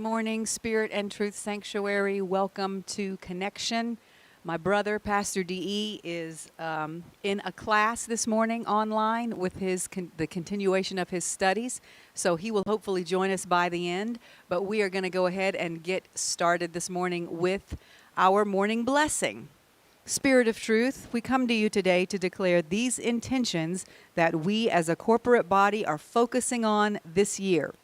Morning, Spirit and Truth Sanctuary. Welcome to Connection. My brother, Pastor DE, is in a class this morning online with the continuation of his studies. So he will hopefully join us by the end. But we are going to go ahead and get started this morning with our morning blessing. Spirit of Truth, we come to you today to declare these intentions that we as a corporate body are focusing on this year.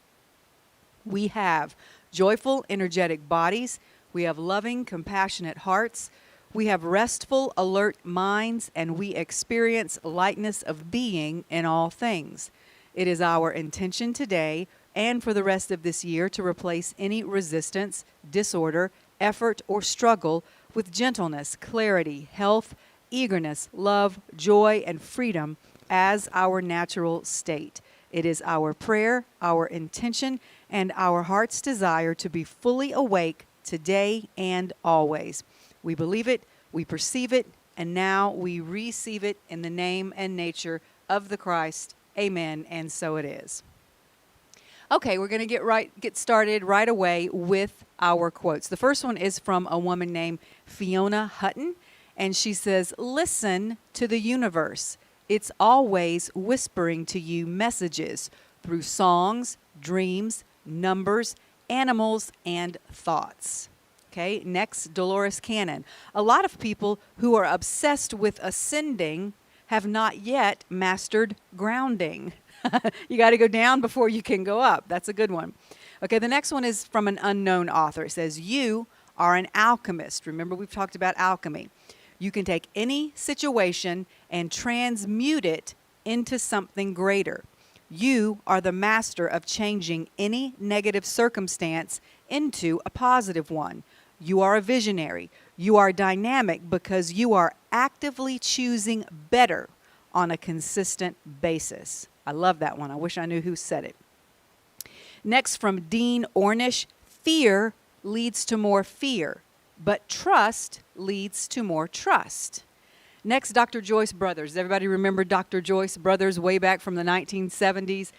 We have joyful, energetic bodies. We have loving, compassionate hearts. We have restful, alert minds, and we experience lightness of being in all things. It is our intention today and for the rest of this year to replace any resistance, disorder, effort, or struggle with gentleness, clarity, health, eagerness, love, joy, and freedom as our natural state. It is our prayer, our intention, and our heart's desire to be fully awake today and always. We believe it, we perceive it, and now we receive it in the name and nature of the Christ. Amen, and so it is. Okay, we're going to get started right away with our quotes. The first one is from a woman named Fiona Hutton, and she says, "Listen to the universe. It's always whispering to you messages through songs, dreams, numbers, animals, and thoughts." Okay, next, Dolores Cannon. "A lot of people who are obsessed with ascending have not yet mastered grounding." You got to go down before you can go up. That's a good one. Okay, the next one is from an unknown author. It says, "You are an alchemist." Remember, we've talked about alchemy. "You can take any situation and transmute it into something greater. You are the master of changing any negative circumstance into a positive one. You are a visionary. You are dynamic because you are actively choosing better on a consistent basis." I love that one. I wish I knew who said it. Next, from Dean Ornish, "Fear leads to more fear, but trust leads to more trust." Next, Dr. Joyce Brothers. Everybody remember Dr. Joyce Brothers way back from the 1970s?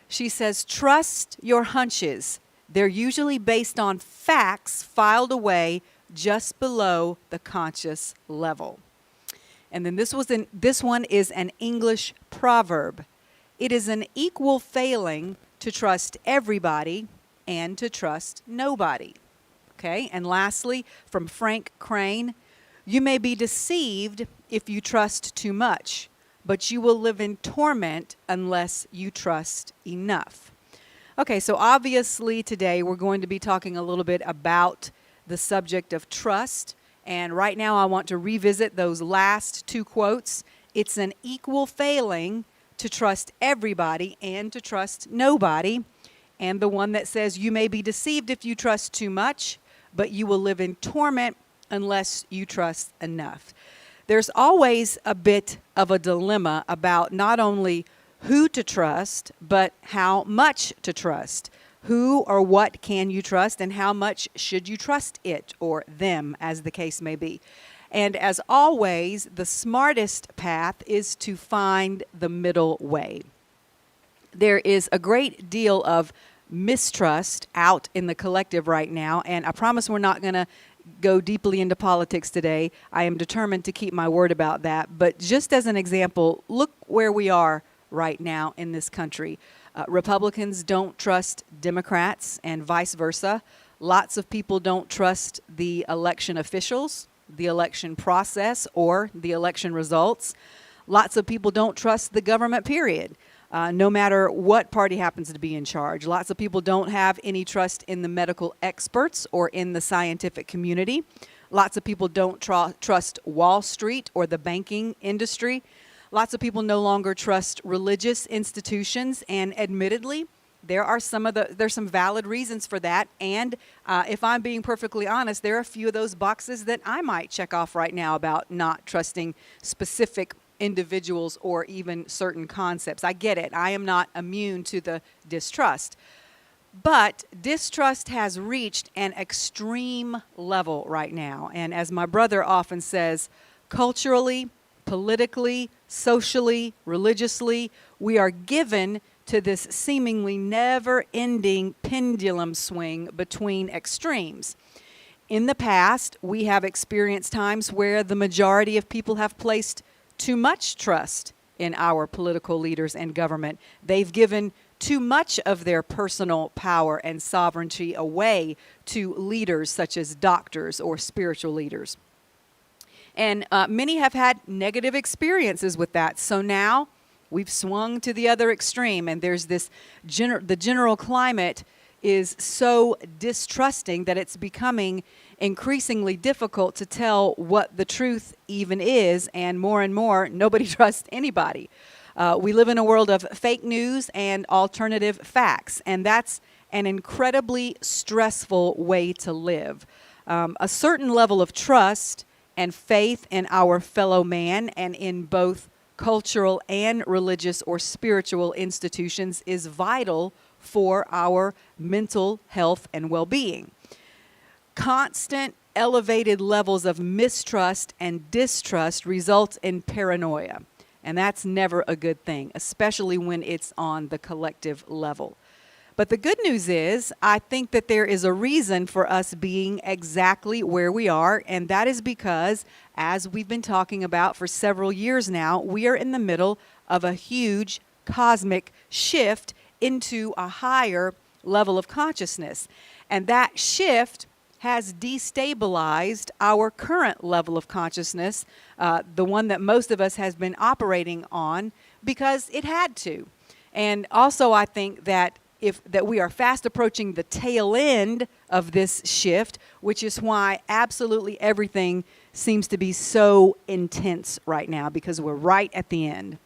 She says, "Trust your hunches. They're usually based on facts filed away just below the conscious level." And then this one is an English proverb. "It is an equal failing to trust everybody and to trust nobody." Okay, and lastly, from Frank Crane, "You may be deceived if you trust too much, but you will live in torment unless you trust enough." Okay, so obviously today we're going to be talking a little bit about the subject of trust. And right now I want to revisit those last two quotes. "It's an equal failing to trust everybody and to trust nobody." And the one that says, "You may be deceived if you trust too much, but you will live in torment unless you trust enough." There's always a bit of a dilemma about not only who to trust, but how much to trust. Who or what can you trust, and how much should you trust it or them, as the case may be. And as always, the smartest path is to find the middle way. There is a great deal of mistrust out in the collective right now, and I promise we're not going to go deeply into politics today. I am determined to keep my word about that. But just as an example, look where we are right now in this country. Republicans don't trust Democrats and vice versa. Lots of people don't trust the election officials, the election process, or the election results. Lots of people don't trust the government, period. No matter what party happens to be in charge. Lots of people don't have any trust in the medical experts or in the scientific community. Lots of people don't trust Wall Street or the banking industry. Lots of people no longer trust religious institutions, and admittedly, there's some valid reasons for that. And if I'm being perfectly honest, there are a few of those boxes that I might check off right now about not trusting specific individuals or even certain concepts. I get it. I am not immune to the distrust. But distrust has reached an extreme level right now. And as my brother often says, culturally, politically, socially, religiously, we are given to this seemingly never-ending pendulum swing between extremes. In the past, we have experienced times where the majority of people have placed too much trust in our political leaders and government. They've given too much of their personal power and sovereignty away to leaders such as doctors or spiritual leaders. And many have had negative experiences with that. So now we've swung to the other extreme, and there's this the general climate is so distrusting that it's becoming increasingly difficult to tell what the truth even is, and more, nobody trusts anybody. We live in a world of fake news and alternative facts, and that's an incredibly stressful way to live. A certain level of trust and faith in our fellow man and in both cultural and religious or spiritual institutions is vital for our mental health and well-being. Constant elevated levels of mistrust and distrust result in paranoia, and that's never a good thing, especially when it's on the collective level. But the good news is, I think that there is a reason for us being exactly where we are, and that is because, as we've been talking about for several years now, we are in the middle of a huge cosmic shift into a higher level of consciousness. And that shift has destabilized our current level of consciousness, the one that most of us has been operating on, because it had to. And also, I think that we are fast approaching the tail end of this shift, which is why absolutely everything seems to be so intense right now, because we're right at the end.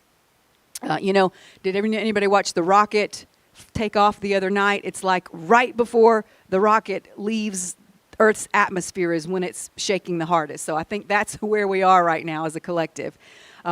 Did anybody watch the rocket take off the other night? It's like right before the rocket leaves Earth's atmosphere is when it's shaking the hardest. So I think that's where we are right now as a collective.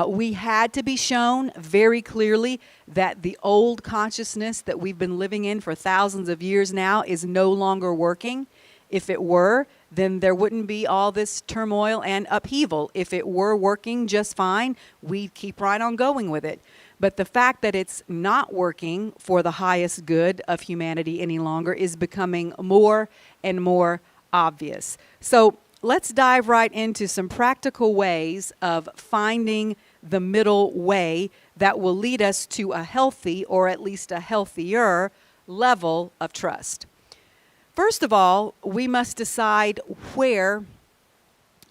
We had to be shown very clearly that the old consciousness that we've been living in for thousands of years now is no longer working. If it were, then there wouldn't be all this turmoil and upheaval. If it were working just fine, we'd keep right on going with it. But the fact that it's not working for the highest good of humanity any longer is becoming more and more obvious. So let's dive right into some practical ways of finding the middle way that will lead us to a healthy, or at least a healthier, level of trust. First of all, we must decide where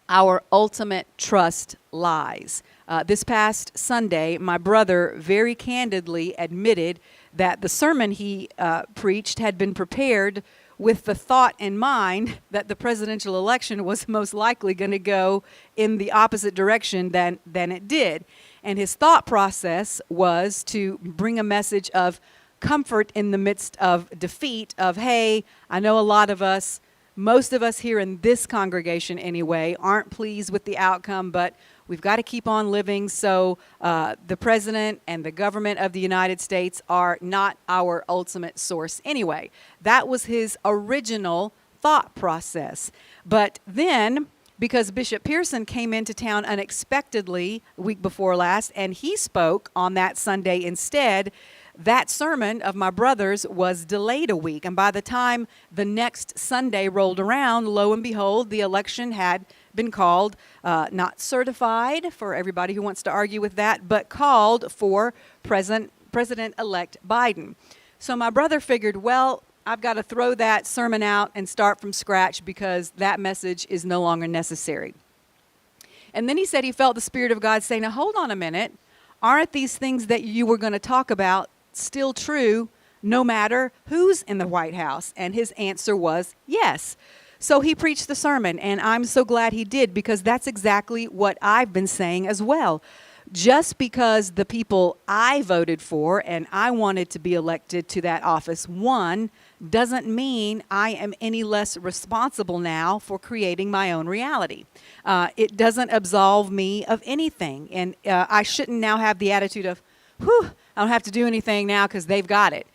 our ultimate trust lies. This past Sunday, my brother very candidly admitted that the sermon he preached had been prepared with the thought in mind that the presidential election was most likely going to go in the opposite direction than it did. And his thought process was to bring a message of comfort in the midst of defeat, of, hey, I know a lot of us, most of us here in this congregation anyway, aren't pleased with the outcome, but we've got to keep on living. So the president and the government of the United States are not our ultimate source anyway. That was his original thought process. But then, because Bishop Pearson came into town unexpectedly the week before last, and he spoke on that Sunday instead, that sermon of my brother's was delayed a week. And by the time the next Sunday rolled around, lo and behold, the election had been called, not certified for everybody who wants to argue with that, but called for President-elect Biden. So my brother figured, well, I've got to throw that sermon out and start from scratch because that message is no longer necessary. And then he said he felt the Spirit of God say, now hold on a minute. Aren't these things that you were going to talk about still true no matter who's in the White House? And his answer was yes. So he preached the sermon, and I'm so glad he did, because that's exactly what I've been saying as well. Just because the people I voted for and I wanted to be elected to that office won doesn't mean I am any less responsible now for creating my own reality. It doesn't absolve me of anything, and I shouldn't now have the attitude of, whew, I don't have to do anything now because they've got it.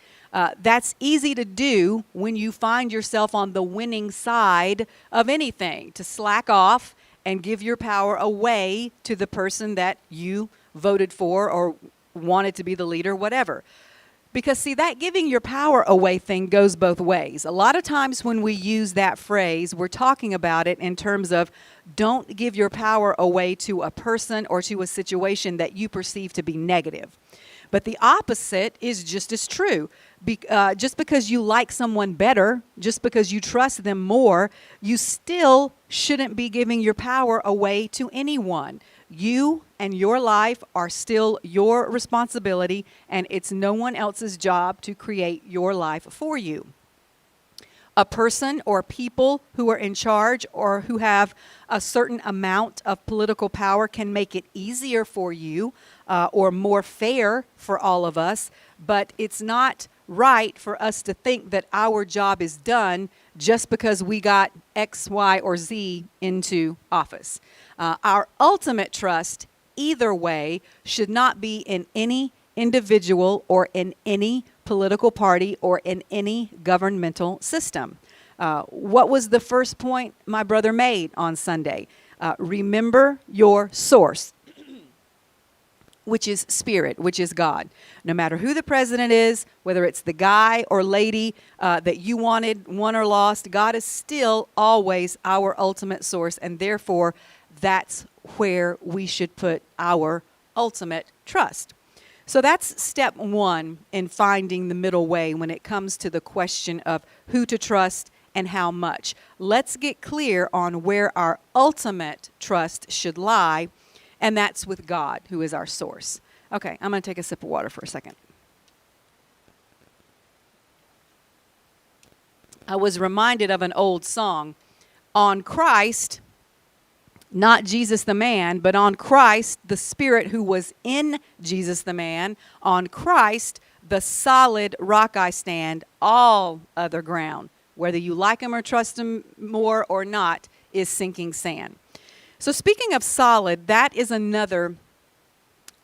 That's easy to do when you find yourself on the winning side of anything, to slack off and give your power away to the person that you voted for or wanted to be the leader, whatever. Because, see, that giving your power away thing goes both ways. A lot of times when we use that phrase, we're talking about it in terms of don't give your power away to a person or to a situation that you perceive to be negative. But the opposite is just as true. Just because you like someone better, just because you trust them more, you still shouldn't be giving your power away to anyone. You and your life are still your responsibility, and it's no one else's job to create your life for you. A person or people who are in charge or who have a certain amount of political power can make it easier for you or more fair for all of us, but it's not right for us to think that our job is done just because we got X, Y, or Z into office. Our ultimate trust, either way, should not be in any individual or in any political party or in any governmental system. What was the first point my brother made on Sunday? Remember your source, which is spirit, which is God. No matter who the president is, whether it's the guy or lady that you wanted, won or lost, God is still always our ultimate source, and therefore that's where we should put our ultimate trust. So that's step one in finding the middle way when it comes to the question of who to trust and how much. Let's get clear on where our ultimate trust should lie, and that's with God, who is our source. Okay, I'm going to take a sip of water for a second. I was reminded of an old song. On Christ, not Jesus the man, but on Christ, the Spirit who was in Jesus the man, on Christ, the solid rock I stand, all other ground, whether you like him or trust him more or not, is sinking sand. So speaking of solid, that is another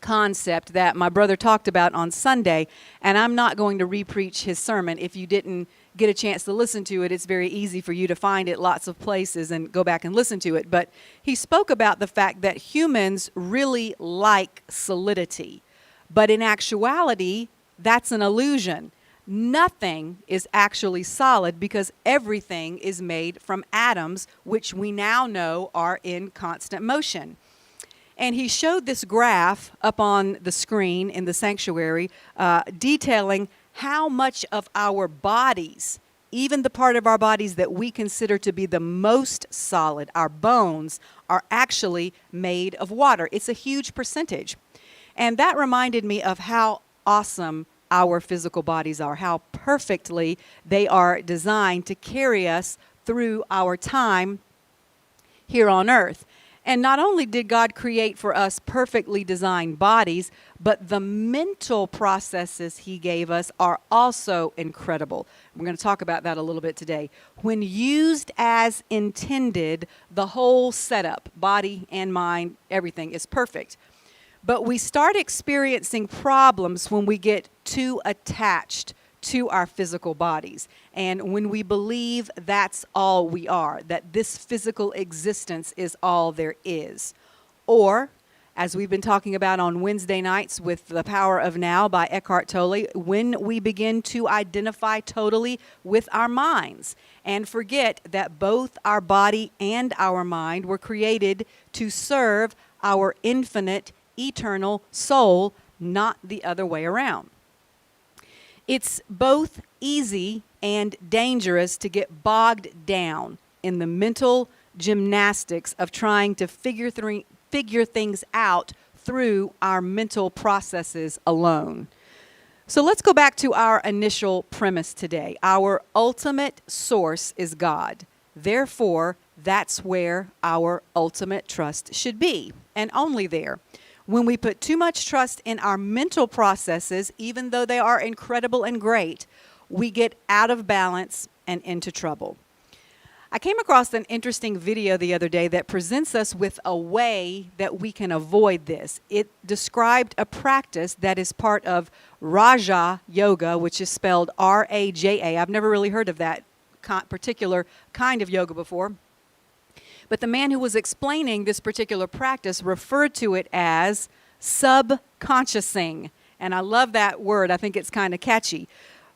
concept that my brother talked about on Sunday, and I'm not going to repreach his sermon. If you didn't get a chance to listen to it, it's very easy for you to find it lots of places and go back and listen to it. But he spoke about the fact that humans really like solidity. But in actuality, that's an illusion. Nothing is actually solid because everything is made from atoms, which we now know are in constant motion. And he showed this graph up on the screen in the sanctuary detailing how much of our bodies, even the part of our bodies that we consider to be the most solid, our bones, are actually made of water. It's a huge percentage. And that reminded me of how awesome our physical bodies are, how perfectly they are designed to carry us through our time here on earth. And not only did God create for us perfectly designed bodies, but the mental processes he gave us are also incredible. We're going to talk about that a little bit today. When used as intended, the whole setup, body and mind, everything is perfect. But we start experiencing problems when we get too attached to our physical bodies. And when we believe that's all we are, that this physical existence is all there is. Or, as we've been talking about on Wednesday nights with The Power of Now by Eckhart Tolle, when we begin to identify totally with our minds and forget that both our body and our mind were created to serve our infinite, eternal soul, not the other way around. It's both easy and dangerous to get bogged down in the mental gymnastics of trying to figure things out through our mental processes alone. So let's go back to our initial premise today. Our ultimate source is God. Therefore, that's where our ultimate trust should be, and only there. When we put too much trust in our mental processes, even though they are incredible and great, we get out of balance and into trouble. I came across an interesting video the other day that presents us with a way that we can avoid this. It described a practice that is part of Raja Yoga, which is spelled R-A-J-A. I've never really heard of that particular kind of yoga before. But the man who was explaining this particular practice referred to it as subconsciousing. And I love that word. I think it's kind of catchy.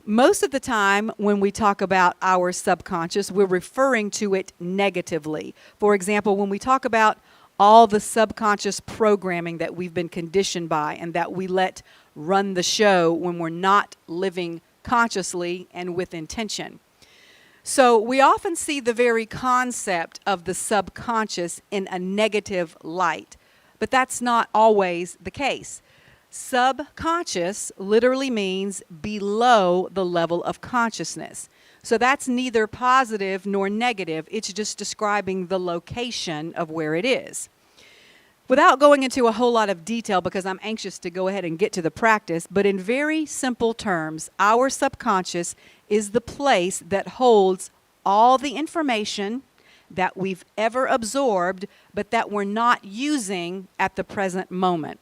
Most of the time when we talk about our subconscious, we're referring to it negatively. For example, when we talk about all the subconscious programming that we've been conditioned by and that we let run the show when we're not living consciously and with intention. So we often see the very concept of the subconscious in a negative light, but that's not always the case. Subconscious literally means below the level of consciousness. So that's neither positive nor negative. It's just describing the location of where it is. Without going into a whole lot of detail, because I'm anxious to go ahead and get to the practice, but in very simple terms, our subconscious is the place that holds all the information that we've ever absorbed, but that we're not using at the present moment.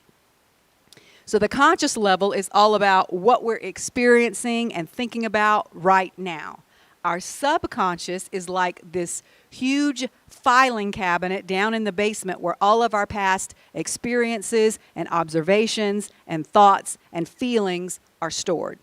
So the conscious level is all about what we're experiencing and thinking about right now. Our subconscious is like this huge filing cabinet down in the basement where all of our past experiences and observations and thoughts and feelings are stored.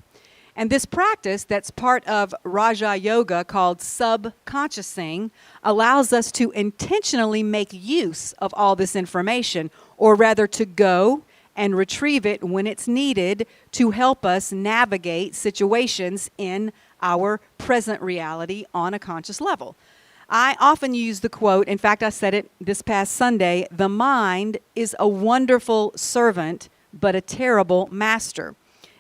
And this practice that's part of Raja Yoga called subconsciousing allows us to intentionally make use of all this information, or rather to go and retrieve it when it's needed to help us navigate situations in our present reality on a conscious level. I often use the quote, in fact, I said it this past Sunday, the mind is a wonderful servant, but a terrible master.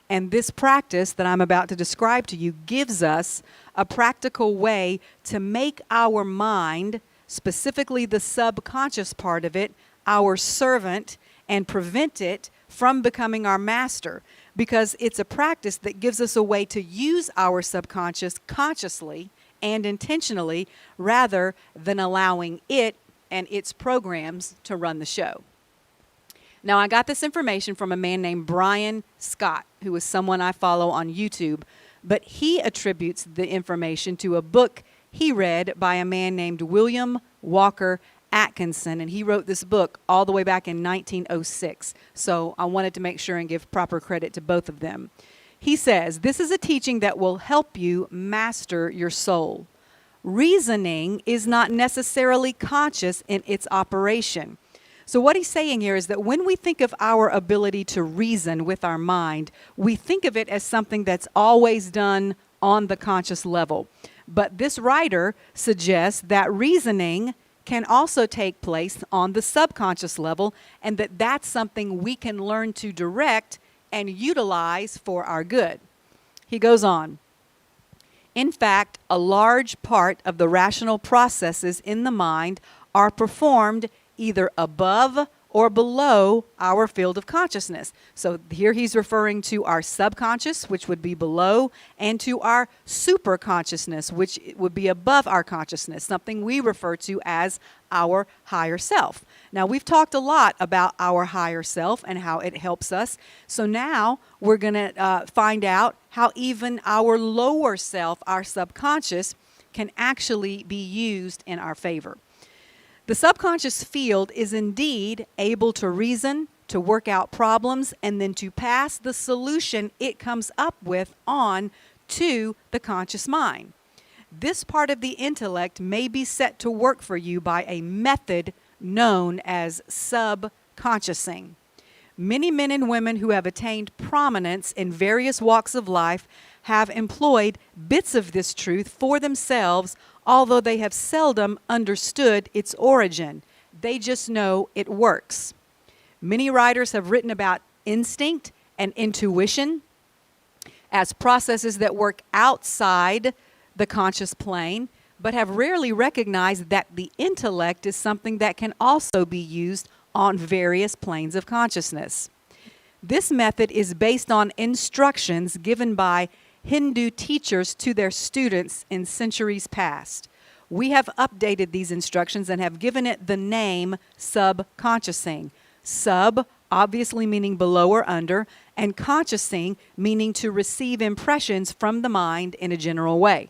And this practice that I'm about to describe to you gives us a practical way to make our mind, specifically the subconscious part of it, our servant, and prevent it from becoming our master, because it's a practice that gives us a way to use our subconscious consciously and intentionally rather than allowing it and its programs to run the show. Now, I got this information from a man named Brian Scott, who is someone I follow on YouTube, but he attributes the information to a book he read by a man named William Walker Atkinson, and he wrote this book all the way back in 1906. So I wanted to make sure and give proper credit to both of them. He says, this is a teaching that will help you master your soul. Reasoning is not necessarily conscious in its operation. So what he's saying here is that when we think of our ability to reason with our mind, we think of it as something that's always done on the conscious level. But this writer suggests that reasoning can also take place on the subconscious level, and that that's something we can learn to direct and utilize for our good. He goes on. In fact, a large part of the rational processes in the mind are performed either above or below our field of consciousness. So here he's referring to our subconscious, which would be below, and to our superconsciousness, which would be above our consciousness, something we refer to as our higher self. Now, we've talked a lot about our higher self and how it helps us. So now we're going to find out how even our lower self, our subconscious, can actually be used in our favor. The subconscious field is indeed able to reason, to work out problems, and then to pass the solution it comes up with on to the conscious mind. This part of the intellect may be set to work for you by a method known as subconsciousing. Many men and women who have attained prominence in various walks of life have employed bits of this truth for themselves, although they have seldom understood its origin. They just know it works. Many writers have written about instinct and intuition as processes that work outside the conscious plane, but have rarely recognized that the intellect is something that can also be used on various planes of consciousness. This method is based on instructions given by Hindu teachers to their students in centuries past. We have updated these instructions and have given it the name subconsciousing. Sub, obviously meaning below or under, and consciousing, meaning to receive impressions from the mind in a general way.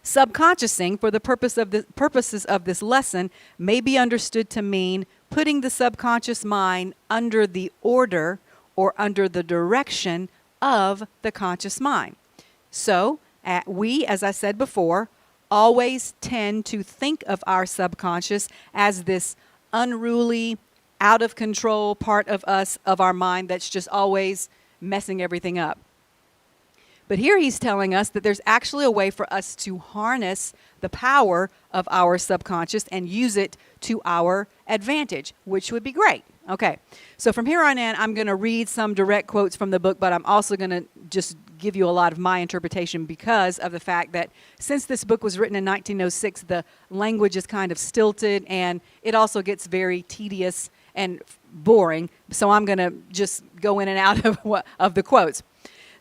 Subconsciousing, for the purposes of this lesson, may be understood to mean putting the subconscious mind under the order or under the direction of the conscious mind. So we, as I said before, always tend to think of our subconscious as this unruly, out of control part of us, of our mind, that's just always messing everything up. But here he's telling us that there's actually a way for us to harness the power of our subconscious and use it to our advantage, which would be great. Okay, so from here on in, I'm going to read some direct quotes from the book, but I'm also going to just give you a lot of my interpretation because of the fact that since this book was written in 1906, the language is kind of stilted and it also gets very tedious and boring. So I'm going to just go in and out of the quotes.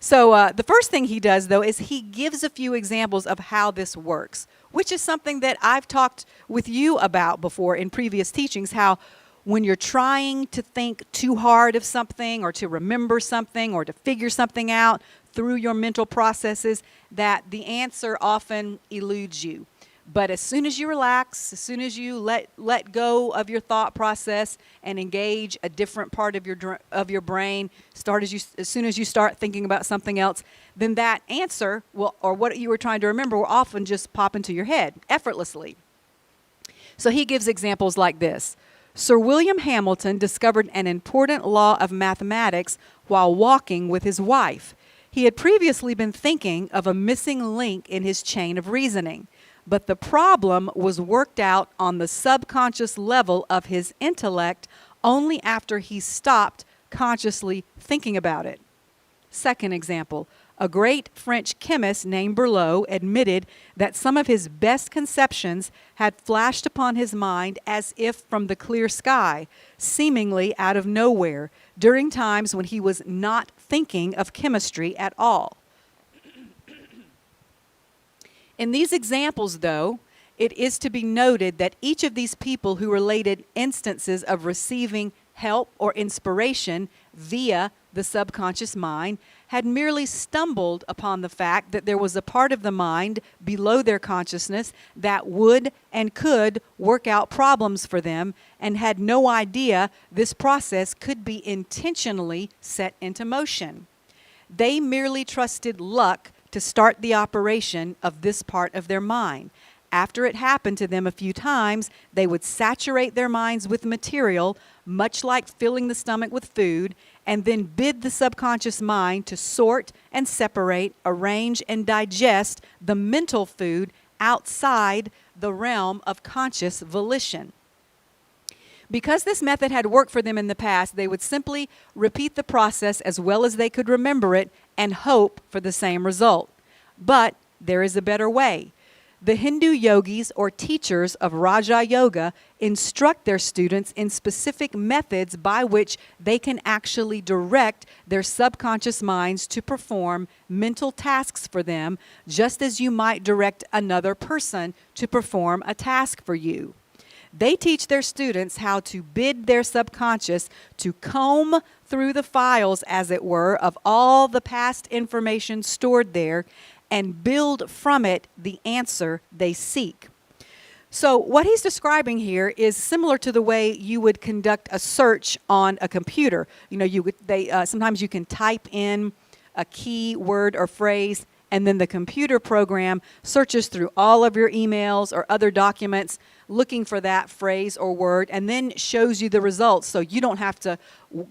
So the first thing he does, though, is he gives a few examples of how this works, which is something that I've talked with you about before in previous teachings, how when you're trying to think too hard of something or to remember something or to figure something out through your mental processes, that the answer often eludes you. But as soon as you relax, as soon as you let go of your thought process and engage a different part of your brain, as soon as you start thinking about something else, then that answer will, or what you were trying to remember, will often just pop into your head effortlessly. So he gives examples like this. Sir William Hamilton discovered an important law of mathematics while walking with his wife. He had previously been thinking of a missing link in his chain of reasoning, but the problem was worked out on the subconscious level of his intellect only after he stopped consciously thinking about it. Second example, a great French chemist named Berlot admitted that some of his best conceptions had flashed upon his mind as if from the clear sky, seemingly out of nowhere, during times when he was not thinking of chemistry at all. In these examples, though, it is to be noted that each of these people who related instances of receiving help or inspiration via the subconscious mind had merely stumbled upon the fact that there was a part of the mind below their consciousness that would and could work out problems for them, and had no idea this process could be intentionally set into motion. They merely trusted luck to start the operation of this part of their mind. After it happened to them a few times, they would saturate their minds with material, much like filling the stomach with food, and then bid the subconscious mind to sort and separate, arrange and digest the mental food outside the realm of conscious volition. Because this method had worked for them in the past, they would simply repeat the process as well as they could remember it and hope for the same result. But there is a better way. The Hindu yogis or teachers of Raja Yoga instruct their students in specific methods by which they can actually direct their subconscious minds to perform mental tasks for them, just as you might direct another person to perform a task for you. They teach their students how to bid their subconscious to comb through the files, as it were, of all the past information stored there and build from it the answer they seek. So what he's describing here is similar to the way you would conduct a search on a computer. You know, sometimes you can type in a key word or phrase, and then the computer program searches through all of your emails or other documents looking for that phrase or word, and then shows you the results, so you don't have to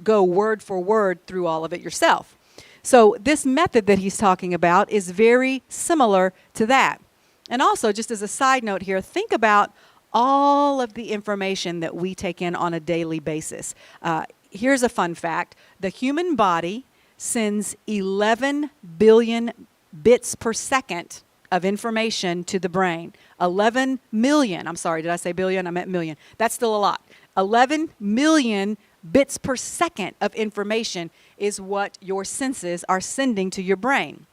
go word for word through all of it yourself. So this method that he's talking about is very similar to that. And also, just as a side note here, think about all of the information that we take in on a daily basis. Here's a fun fact. The human body sends 11 billion bits per second of information to the brain. 11 million. I'm sorry, did I say billion? I meant million. That's still a lot. 11 million bits per second of information is what your senses are sending to your brain.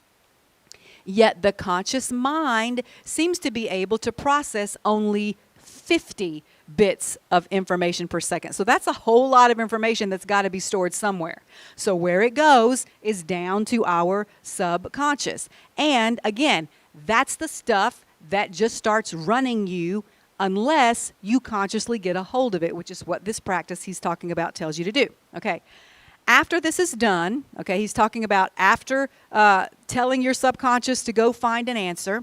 Yet the conscious mind seems to be able to process only 50 bits of information per second. So that's a whole lot of information that's got to be stored somewhere. So where it goes is down to our subconscious. And again, that's the stuff that just starts running you unless you consciously get a hold of it, which is what this practice he's talking about tells you to do. Okay. after this is done, okay, he's talking about after telling your subconscious to go find an answer,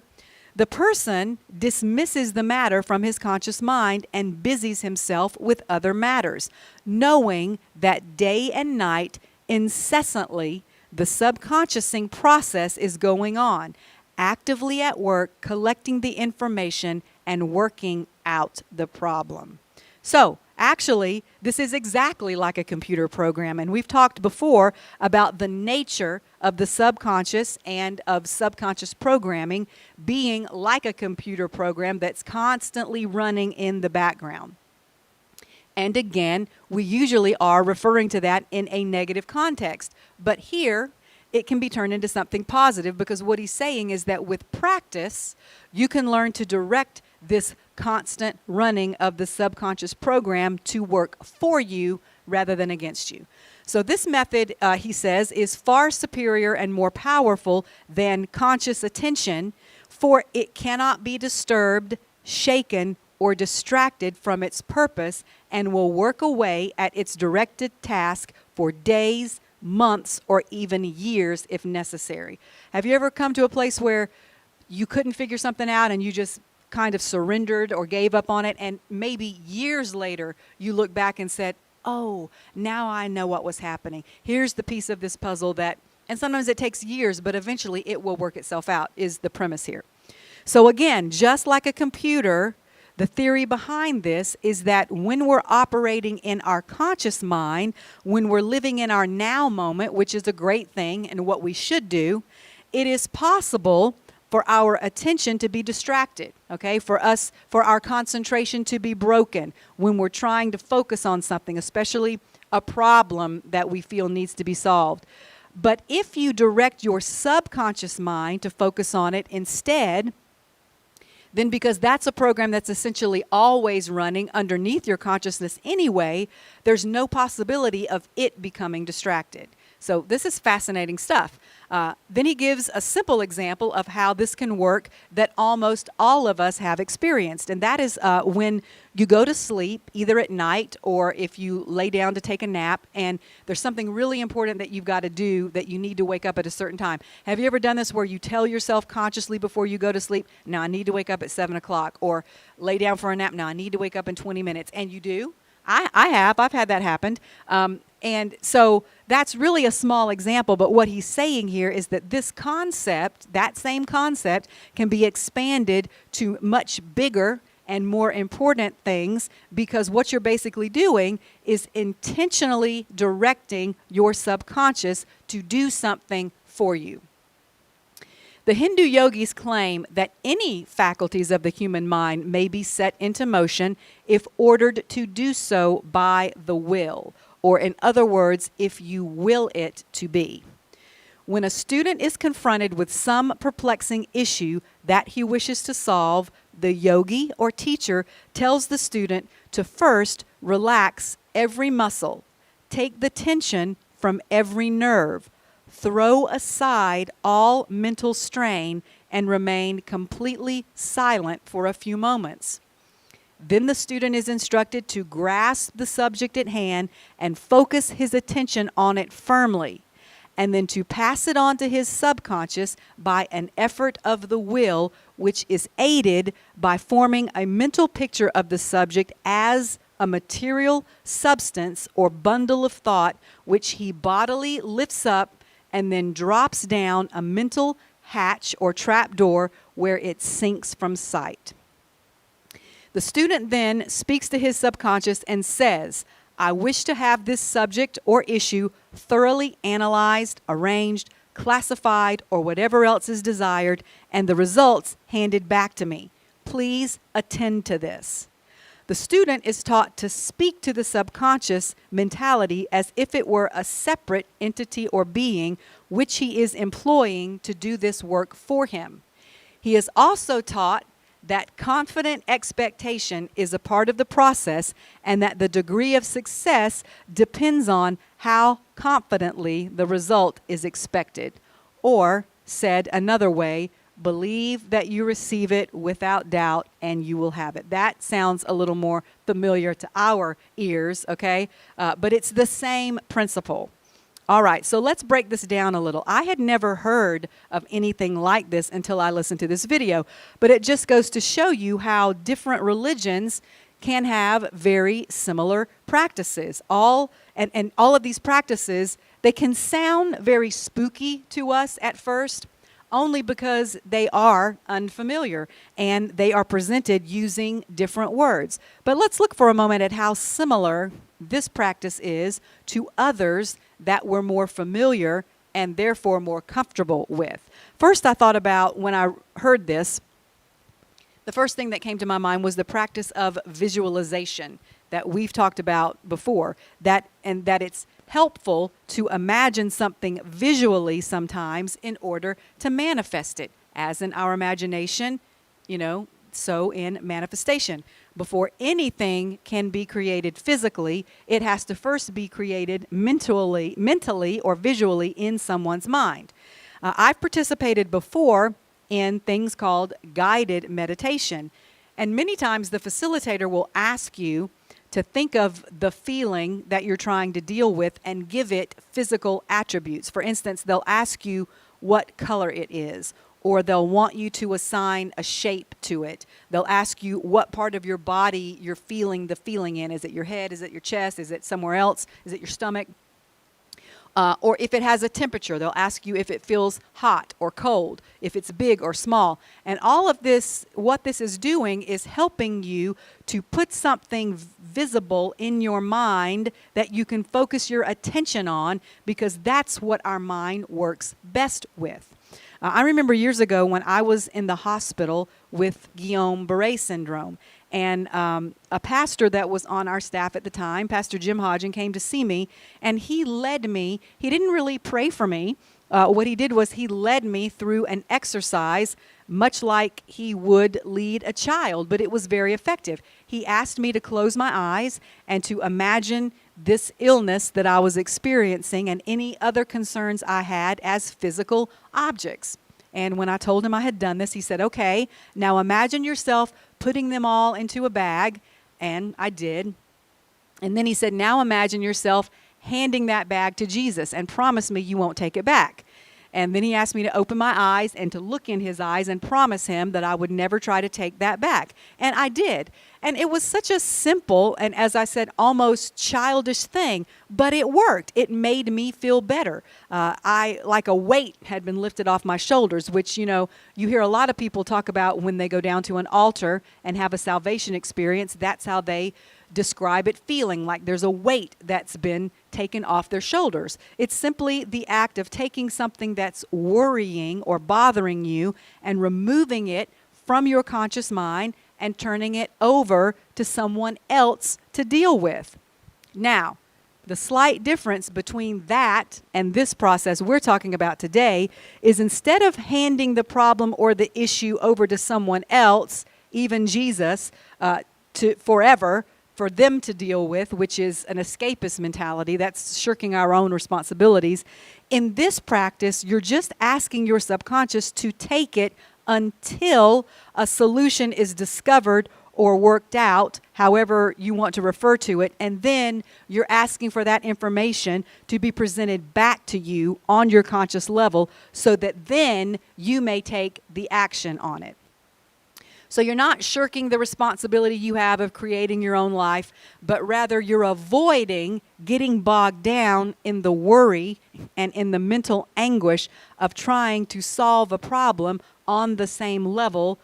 the person dismisses the matter from his conscious mind and busies himself with other matters, knowing that day and night, incessantly, the subconsciousing process is going on, actively at work, collecting the information and working out the problem. So, actually, this is exactly like a computer program, and we've talked before about the nature of the subconscious and of subconscious programming being like a computer program that's constantly running in the background. And again, we usually are referring to that in a negative context, but here it can be turned into something positive, because what he's saying is that with practice, you can learn to direct this constant running of the subconscious program to work for you rather than against you. So this method, he says, is far superior and more powerful than conscious attention, for it cannot be disturbed, shaken, or distracted from its purpose, and will work away at its directed task for days, months, or even years if necessary. Have you ever come to a place where you couldn't figure something out and you just kind of surrendered or gave up on it, and maybe years later you look back and said, oh, now I know what was happening. Here's the piece of this puzzle that, and sometimes it takes years, but eventually it will work itself out, is the premise here. So again, just like a computer, the theory behind this is that when we're operating in our conscious mind, when we're living in our now moment, which is a great thing and what we should do, it is possible for our attention to be distracted, okay? For our concentration to be broken when we're trying to focus on something, especially a problem that we feel needs to be solved. But if you direct your subconscious mind to focus on it instead, then because that's a program that's essentially always running underneath your consciousness anyway, there's no possibility of it becoming distracted. So this is fascinating stuff. Then he gives a simple example of how this can work that almost all of us have experienced. And that is when you go to sleep, either at night or if you lay down to take a nap, and there's something really important that you've got to do that you need to wake up at a certain time. Have you ever done this where you tell yourself consciously before you go to sleep, now I need to wake up at 7 o'clock, or lay down for a nap, now I need to wake up in 20 minutes, and you do? I've had that happen. And so that's really a small example, but what he's saying here is that this concept, that same concept, can be expanded to much bigger and more important things, because what you're basically doing is intentionally directing your subconscious to do something for you. The Hindu yogis claim that any faculties of the human mind may be set into motion if ordered to do so by the will, or in other words, if you will it to be. When a student is confronted with some perplexing issue that he wishes to solve, the yogi or teacher tells the student to first relax every muscle, take the tension from every nerve, throw aside all mental strain, and remain completely silent for a few moments. Then the student is instructed to grasp the subject at hand and focus his attention on it firmly, and then to pass it on to his subconscious by an effort of the will, which is aided by forming a mental picture of the subject as a material substance or bundle of thought, which he bodily lifts up and then drops down a mental hatch or trap door where it sinks from sight. The student then speaks to his subconscious and says, I wish to have this subject or issue thoroughly analyzed, arranged, classified, or whatever else is desired, and the results handed back to me. Please attend to this. The student is taught to speak to the subconscious mentality as if it were a separate entity or being which he is employing to do this work for him. He is also taught that confident expectation is a part of the process, and that the degree of success depends on how confidently the result is expected. Or, said another way, believe that you receive it without doubt and you will have it. That sounds a little more familiar to our ears, okay? But it's the same principle. All right, so let's break this down a little. I had never heard of anything like this until I listened to this video, but it just goes to show you how different religions can have very similar practices. All of these practices, they can sound very spooky to us at first, only because they are unfamiliar and they are presented using different words. But let's look for a moment at how similar this practice is to others that we're more familiar and therefore more comfortable with. First, I thought about when I heard this, the first thing that came to my mind was the practice of visualization that we've talked about before, that it's helpful to imagine something visually sometimes in order to manifest it, as in our imagination, so in manifestation. Before anything can be created physically, it has to first be created mentally or visually in someone's mind. I've participated before in things called guided meditation. And many times the facilitator will ask you to think of the feeling that you're trying to deal with and give it physical attributes. For instance, they'll ask you what color it is, or they'll want you to assign a shape to it. They'll ask you what part of your body you're feeling the feeling in. Is it your head? Is it your chest? Is it somewhere else? Is it your stomach? Or if it has a temperature, they'll ask you if it feels hot or cold, if it's big or small. And all of this, what this is doing is helping you to put something visible in your mind that you can focus your attention on, because that's what our mind works best with. I remember years ago when I was in the hospital with Guillain-Barré syndrome, and a pastor that was on our staff at the time, Pastor Jim Hodgen, came to see me, and he led me. He didn't really pray for me. What he did was he led me through an exercise, much like he would lead a child, but it was very effective. He asked me to close my eyes and to imagine this illness that I was experiencing and any other concerns I had as physical objects. And when I told him I had done this, he said, okay, now imagine yourself putting them all into a bag. And I did. And then he said, now imagine yourself handing that bag to Jesus and promise me you won't take it back. And then he asked me to open my eyes and to look in his eyes and promise him that I would never try to take that back. And I did. And it was such a simple and, as I said, almost childish thing, but it worked. It made me feel better. Like a weight had been lifted off my shoulders, which, you hear a lot of people talk about when they go down to an altar and have a salvation experience. That's how they describe it, feeling like there's a weight that's been taken off their shoulders. It's simply the act of taking something that's worrying or bothering you and removing it from your conscious mind and turning it over to someone else to deal with. Now, the slight difference between that and this process we're talking about today is, instead of handing the problem or the issue over to someone else, even Jesus, forever, for them to deal with, which is an escapist mentality, that's shirking our own responsibilities. In this practice, you're just asking your subconscious to take it until a solution is discovered or worked out, however you want to refer to it, and then you're asking for that information to be presented back to you on your conscious level so that then you may take the action on it. So you're not shirking the responsibility you have of creating your own life, but rather you're avoiding getting bogged down in the worry and in the mental anguish of trying to solve a problem on the same level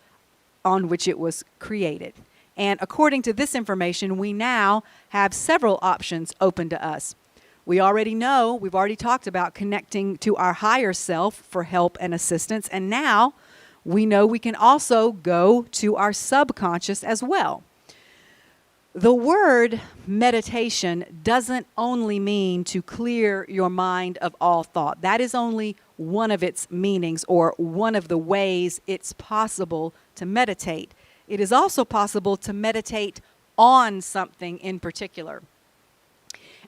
on which it was created. And according to this information, we now have several options open to us. We already know, we've already talked about connecting to our higher self for help and assistance, and now we know we can also go to our subconscious as well. The word meditation doesn't only mean to clear your mind of all thought. That is only one of its meanings, or one of the ways it's possible to meditate. It is also possible to meditate on something in particular.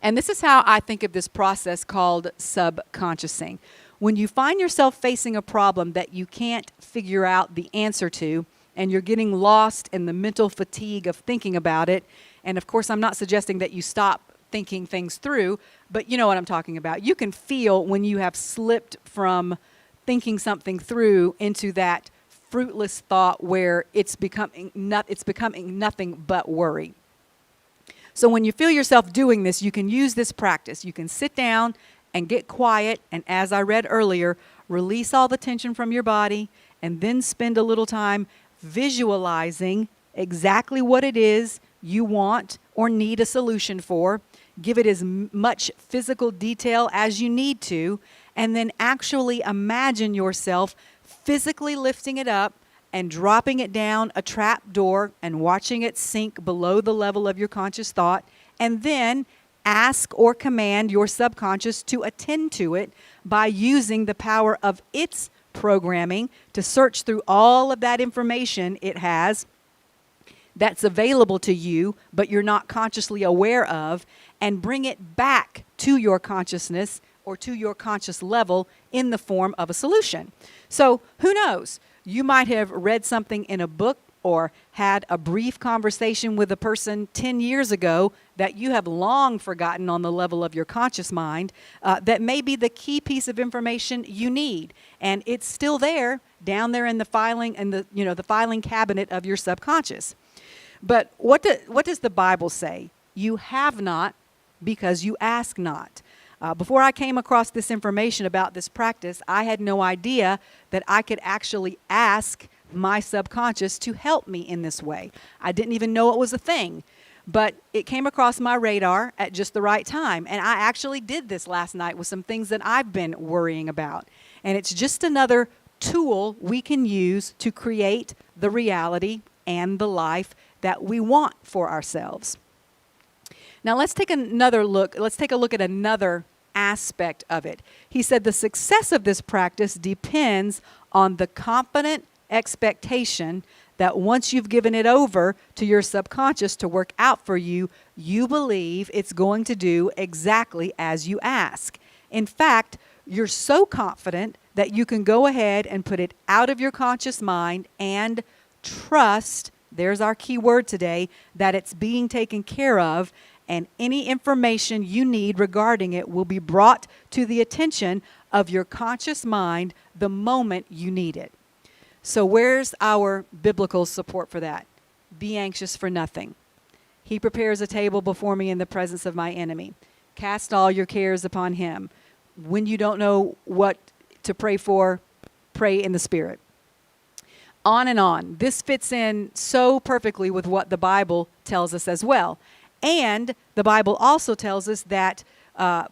And this is how I think of this process called subconsciousing. When you find yourself facing a problem that you can't figure out the answer to, and you're getting lost in the mental fatigue of thinking about it, and of course I'm not suggesting that you stop thinking things through, but you know what I'm talking about. You can feel when you have slipped from thinking something through into that fruitless thought where it's becoming nothing but worry. So when you feel yourself doing this, you can use this practice. You can sit down and get quiet, and as I read earlier, release all the tension from your body, and then spend a little time visualizing exactly what it is you want or need a solution for. Give it as much physical detail as you need to, and then actually imagine yourself physically lifting it up and dropping it down a trap door and watching it sink below the level of your conscious thought, and then ask or command your subconscious to attend to it by using the power of its programming to search through all of that information it has that's available to you, but you're not consciously aware of, and bring it back to your consciousness or to your conscious level in the form of a solution. So who knows? You might have read something in a book or had a brief conversation with a person 10 years ago that you have long forgotten on the level of your conscious mind, that may be the key piece of information you need. And it's still there, down there in the filing and the filing cabinet of your subconscious. But what does the Bible say? You have not because you ask not. Before I came across this information about this practice, I had no idea that I could actually ask my subconscious to help me in this way. I didn't even know it was a thing, but it came across my radar at just the right time. And I actually did this last night with some things that I've been worrying about. And it's just another tool we can use to create the reality and the life that we want for ourselves. Now let's take another look. Let's take a look at another aspect of it. He said the success of this practice depends on the confident expectation that once you've given it over to your subconscious to work out for you, you believe it's going to do exactly as you ask. In fact, you're so confident that you can go ahead and put it out of your conscious mind and trust, there's our key word today, that it's being taken care of, and any information you need regarding it will be brought to the attention of your conscious mind the moment you need it. So where's our biblical support for that? Be anxious for nothing. He prepares a table before me in the presence of my enemy. Cast all your cares upon him. When you don't know what to pray for, pray in the Spirit. On and on. This fits in so perfectly with what the Bible tells us as well. And the Bible also tells us that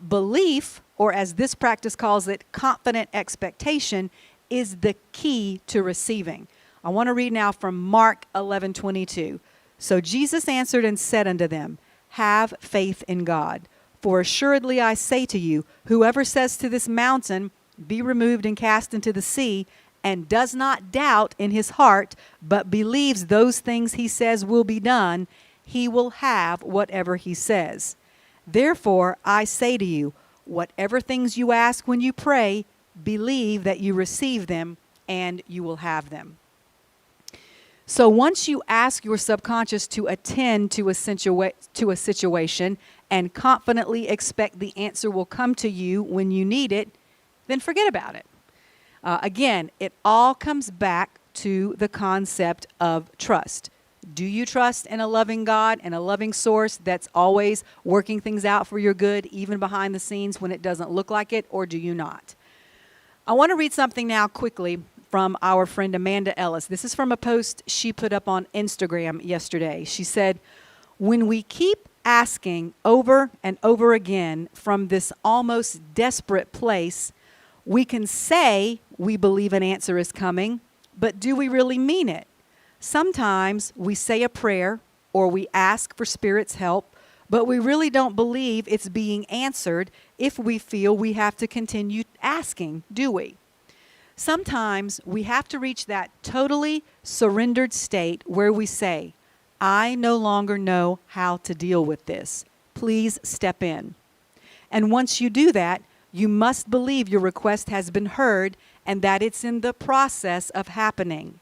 belief, or as this practice calls it, confident expectation, is the key to receiving. I want to read now from Mark 11:22. So Jesus answered and said unto them, have faith in God. For assuredly I say to you, whoever says to this mountain, be removed and cast into the sea, and does not doubt in his heart, but believes those things he says will be done, he will have whatever he says. Therefore I say to you, whatever things you ask when you pray, believe that you receive them and you will have them. So once you ask your subconscious to attend to a situation and confidently expect the answer will come to you when you need it, then forget about it. Again, it all comes back to the concept of trust. Do you trust in a loving God and a loving source that's always working things out for your good, even behind the scenes when it doesn't look like it, or do you not? I want to read something now quickly from our friend Amanda Ellis. This is from a post she put up on Instagram yesterday. She said, when we keep asking over and over again from this almost desperate place, we can say we believe an answer is coming, but do we really mean it? Sometimes we say a prayer or we ask for Spirit's help, but we really don't believe it's being answered if we feel we have to continue asking, do we? Sometimes we have to reach that totally surrendered state where we say, I no longer know how to deal with this. Please step in. And once you do that, you must believe your request has been heard and that it's in the process of happening.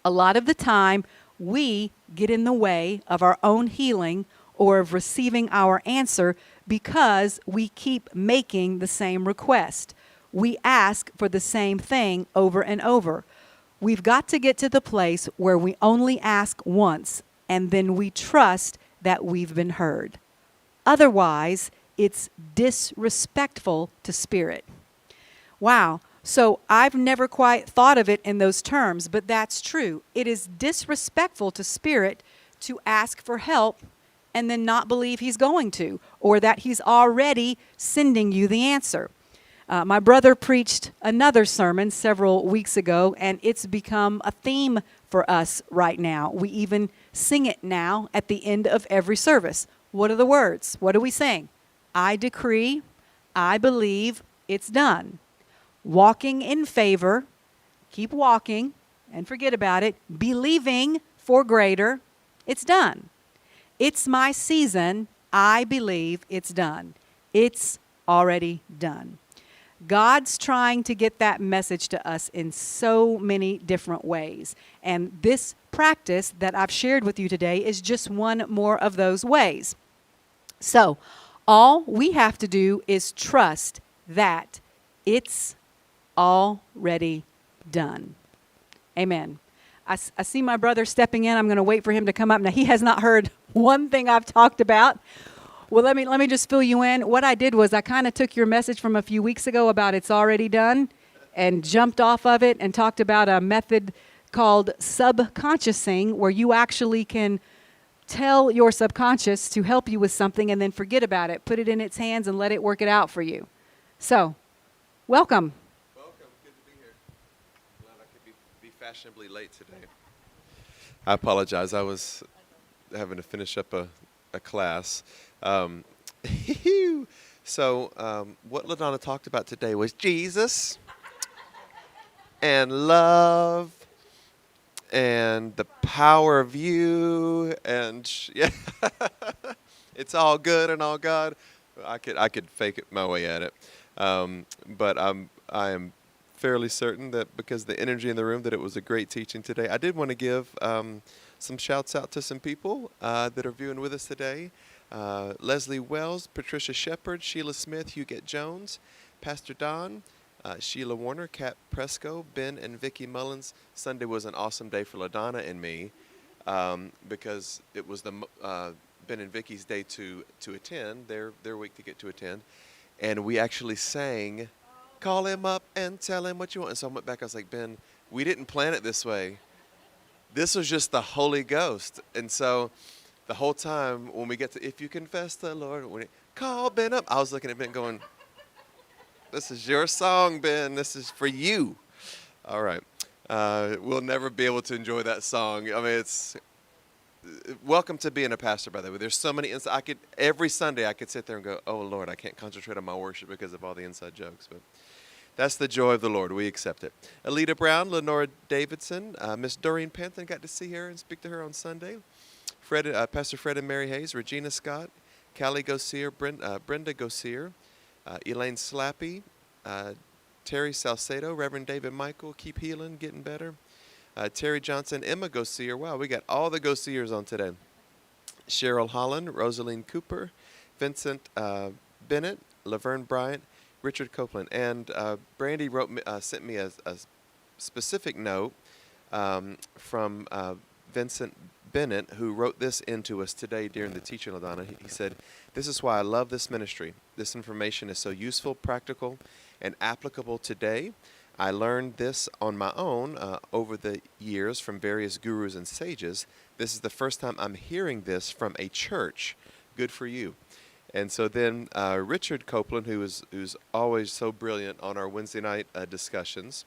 A lot of the time, we get in the way of our own healing or of receiving our answer because we keep making the same request. We ask for the same thing over and over. We've got to get to the place where we only ask once and then we trust that we've been heard. Otherwise, it's disrespectful to Spirit. Wow. So I've never quite thought of it in those terms, but that's true. It is disrespectful to Spirit to ask for help and then not believe He's going to, or that He's already sending you the answer. My brother preached another sermon several weeks ago, and it's become a theme for us right now. We even sing it now at the end of every service. What are the words? What do we sing? I decree, I believe, it's done. Walking in favor, keep walking and forget about it. Believing for greater, it's done. It's my season, I believe it's done. It's already done. God's trying to get that message to us in so many different ways. And this practice that I've shared with you today is just one more of those ways. So, all we have to do is trust that it's already done. Amen. I see my brother stepping in. I'm going to wait for him to come up. Now, he has not heard one thing I've talked about. Well, let me just fill you in. What I did was I kind of took your message from a few weeks ago about it's already done and jumped off of it and talked about a method called subconsciousing, where you actually can tell your subconscious to help you with something and then forget about it. Put it in its hands and let it work it out for you. So, welcome. Welcome. Good to be here. Glad I could be fashionably late today. I apologize. I was having to finish up a class. So what LaDonna talked about today was Jesus and love and the power of you, and yeah, it's all good and all God. I could fake it my way at it, but I am fairly certain that because the energy in the room, that it was a great teaching today. I did want to give some shouts out to some people that are viewing with us today. Leslie Wells, Patricia Shepard, Sheila Smith, Huguette Jones, Pastor Don, Sheila Warner, Kat Presco, Ben and Vicki Mullins. Sunday was an awesome day for LaDonna and me because it was the Ben and Vicki's day to attend, their week to get to attend. And we actually sang, call him up and tell him what you want. And so I went back, I was like, Ben, we didn't plan it this way. This was just the Holy Ghost. And so the whole time when we get to, if you confess the Lord, when call Ben up, I was looking at Ben going, this is your song, Ben. This is for you. All right. We'll never be able to enjoy that song. I mean, it's welcome to being a pastor, by the way. There's so many every Sunday I could sit there and go, oh, Lord, I can't concentrate on my worship because of all the inside jokes. But that's the joy of the Lord. We accept it. Alita Brown, Lenora Davidson, Miss Doreen Penton, got to see her and speak to her on Sunday. Pastor Fred and Mary Hayes, Regina Scott, Callie Gossier, Brenda Gossier, Elaine Slappy, Terry Salcedo, Reverend David Michael, keep healing, getting better. Terry Johnson, Emma Gossier. Wow, we got all the Gossiers on today. Cheryl Holland, Rosaline Cooper, Vincent Bennett, Laverne Bryant, Richard Copeland. And Brandy sent me a specific note from Vincent Bennett, who wrote this into us today during the teaching, LaDonna. He said, this is why I love this ministry. This information is so useful, practical, and applicable today. I learned this on my own over the years from various gurus and sages. This is the first time I'm hearing this from a church. Good for you. And so then Richard Copeland, who's always so brilliant on our Wednesday night discussions,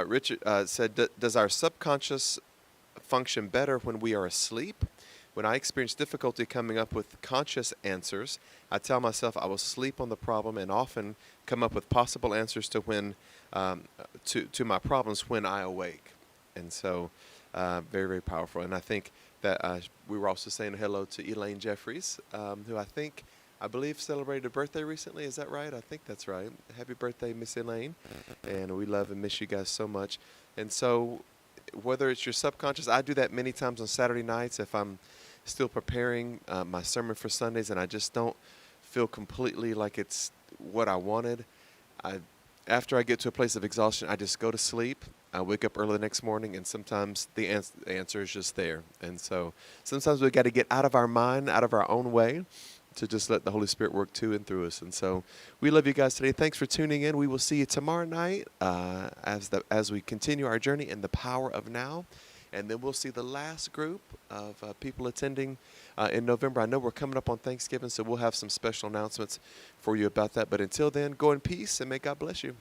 Richard said, does our subconscious function better when we are asleep? When I experience difficulty coming up with conscious answers, I tell myself I will sleep on the problem and often come up with possible answers to to my problems when I awake. And so very, very powerful. And I think that we were also saying hello to Elaine Jeffries, who I believe celebrated a birthday recently. Is that right? I think that's right. Happy birthday, Miss Elaine. And we love and miss you guys so much. And so whether it's your subconscious, I do that many times on Saturday nights if I'm still preparing my sermon for Sundays and I just don't feel completely like it's what I wanted. After I get to a place of exhaustion, I just go to sleep. I wake up early the next morning, and sometimes the answer is just there. And so sometimes we got to get out of our mind, out of our own way, to just let the Holy Spirit work to and through us. And so we love you guys today. Thanks for tuning in. We will see you tomorrow night as we continue our journey in the power of now. And then we'll see the last group of people attending in November. I know we're coming up on Thanksgiving, so we'll have some special announcements for you about that. But until then, go in peace, and may God bless you.